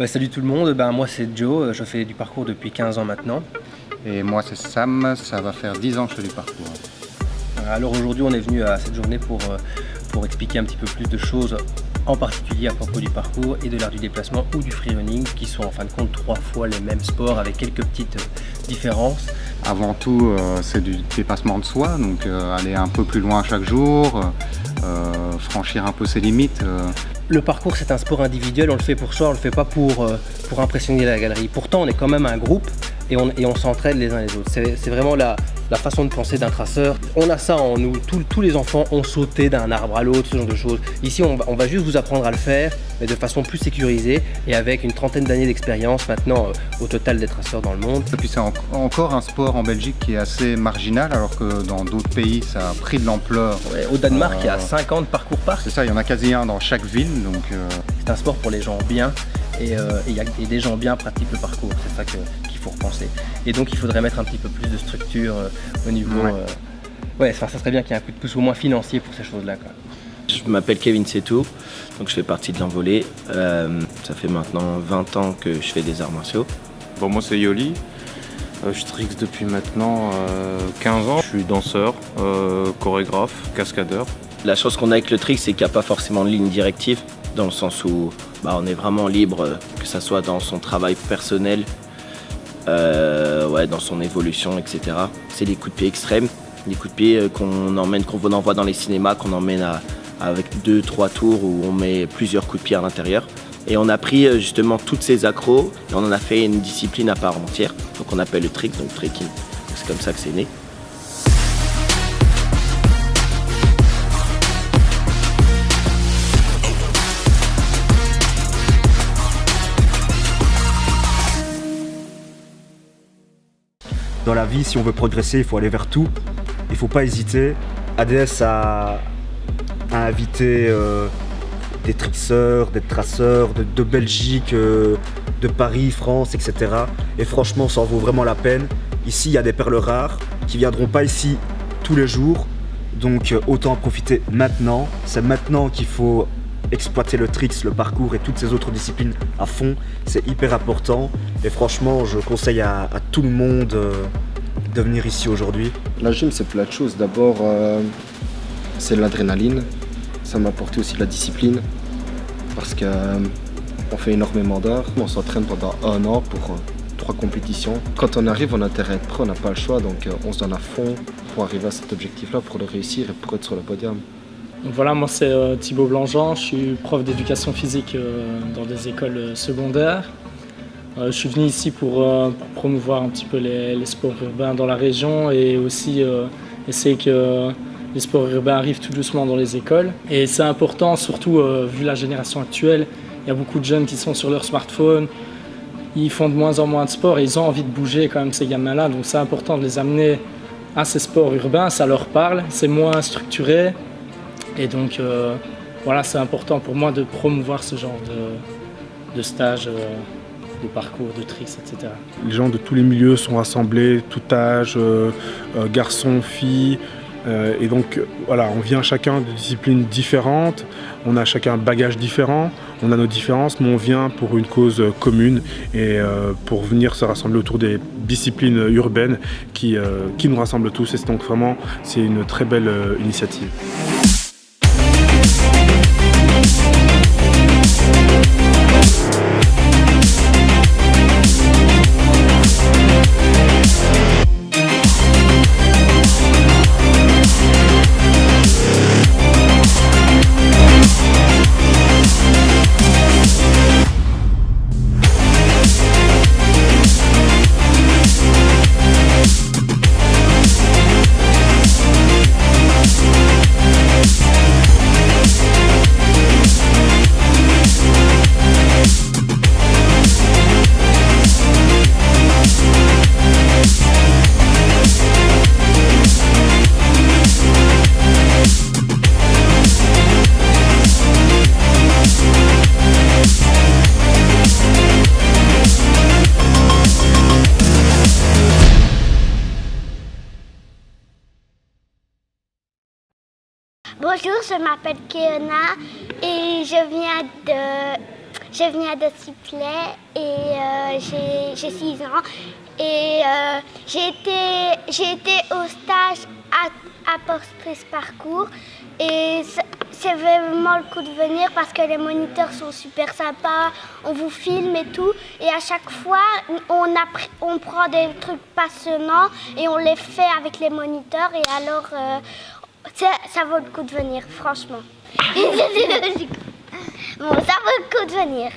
Salut tout le monde, moi c'est Joe, je fais du parcours depuis 15 ans maintenant. Et moi c'est Sam, ça va faire 10 ans que je fais du parcours. Alors aujourd'hui on est venu à cette journée pour expliquer un petit peu plus de choses, en particulier à propos du parcours et de l'art du déplacement ou du freerunning, qui sont en fin de compte 3 fois les mêmes sports avec quelques petites différences. Avant tout c'est du dépassement de soi, donc aller un peu plus loin chaque jour, franchir un peu ses limites. Le parcours c'est un sport individuel, on le fait pour soi, on le fait pas pour impressionner la galerie. Pourtant on est quand même un groupe et on s'entraide les uns les autres. C'est vraiment la façon de penser d'un traceur. On a ça en nous, tous les enfants ont sauté d'un arbre à l'autre, ce genre de choses. Ici on va juste vous apprendre à le faire, mais de façon plus sécurisée et avec une trentaine d'années d'expérience maintenant au total des traceurs dans le monde. Et puis c'est encore un sport en Belgique qui est assez marginal, alors que dans d'autres pays ça a pris de l'ampleur. Ouais, au Danemark il y a 50 parcours parcs. C'est ça, il y en a quasi un dans chaque ville. Donc, c'est un sport pour les gens bien et des gens bien pratiquent le parcours, c'est ça qu'il faut repenser. Et donc il faudrait mettre un petit peu plus de structure au niveau... ça serait bien qu'il y ait un coup de pouce au moins financier pour ces choses-là. Je m'appelle Kevin Setou, donc je fais partie de l'envolée. Ça fait maintenant 20 ans que je fais des arts martiaux. Bon, moi c'est Yoli, je trixe depuis maintenant 15 ans. Je suis danseur, chorégraphe, cascadeur. La chose qu'on a avec le trick, c'est qu'il n'y a pas forcément de ligne directive, dans le sens où on est vraiment libre, que ce soit dans son travail personnel, dans son évolution, etc. C'est les coups de pied extrêmes, les coups de pied qu'on envoie dans les cinémas, qu'on emmène avec 2-3 tours où on met plusieurs coups de pied à l'intérieur. Et on a pris justement toutes ces accros et on en a fait une discipline à part entière. Donc on appelle le trick, donc trekking. C'est comme ça que c'est né. Dans la vie, si on veut progresser, il faut aller vers tout. Il ne faut pas hésiter. ADS a invité des trixeurs, des traceurs de Belgique, de Paris, France, etc. Et franchement, ça en vaut vraiment la peine. Ici, il y a des perles rares qui ne viendront pas ici tous les jours. Donc autant en profiter maintenant. C'est maintenant qu'il faut exploiter le tricks, le parcours et toutes ces autres disciplines à fond. C'est hyper important. Et franchement, je conseille à tout le monde de venir ici aujourd'hui. La gym, c'est plein de choses. D'abord, c'est l'adrénaline. Ça m'a apporté aussi de la discipline parce qu'on fait énormément d'heures. On s'entraîne pendant 1 an pour 3 compétitions. Quand on arrive, on a intérêt à être prêt, on n'a pas le choix. Donc on se donne à fond pour arriver à cet objectif-là, pour le réussir et pour être sur le podium. Donc voilà, moi c'est Thibaut Blangeant, je suis prof d'éducation physique dans des écoles secondaires. Je suis venu ici pour promouvoir un petit peu les sports urbains dans la région et aussi essayer que les sports urbains arrivent tout doucement dans les écoles. Et c'est important, surtout vu la génération actuelle, il y a beaucoup de jeunes qui sont sur leur smartphone, ils font de moins en moins de sport et ils ont envie de bouger quand même ces gamins-là. Donc c'est important de les amener à ces sports urbains, ça leur parle, c'est moins structuré. Et donc c'est important pour moi de promouvoir ce genre de stage, de parcours, de tricks, etc. Les gens de tous les milieux sont rassemblés, tout âge, garçons, filles. Et donc voilà, on vient chacun de disciplines différentes, on a chacun un bagage différent, on a nos différences, mais on vient pour une cause commune et pour venir se rassembler autour des disciplines urbaines qui nous rassemblent tous. Et donc vraiment, c'est une très belle initiative. Bonjour, je m'appelle Kéona et je viens Je viens de Sifflet et j'ai 6 ans. Et j'ai été au stage à Portrice Parcours. Et c'est vraiment le coup de venir parce que les moniteurs sont super sympas, on vous filme et tout. Et à chaque fois, on prend des trucs passionnants et on les fait avec les moniteurs. Et alors, ça vaut le coup de venir, franchement. Bon, ça vaut le coup de venir.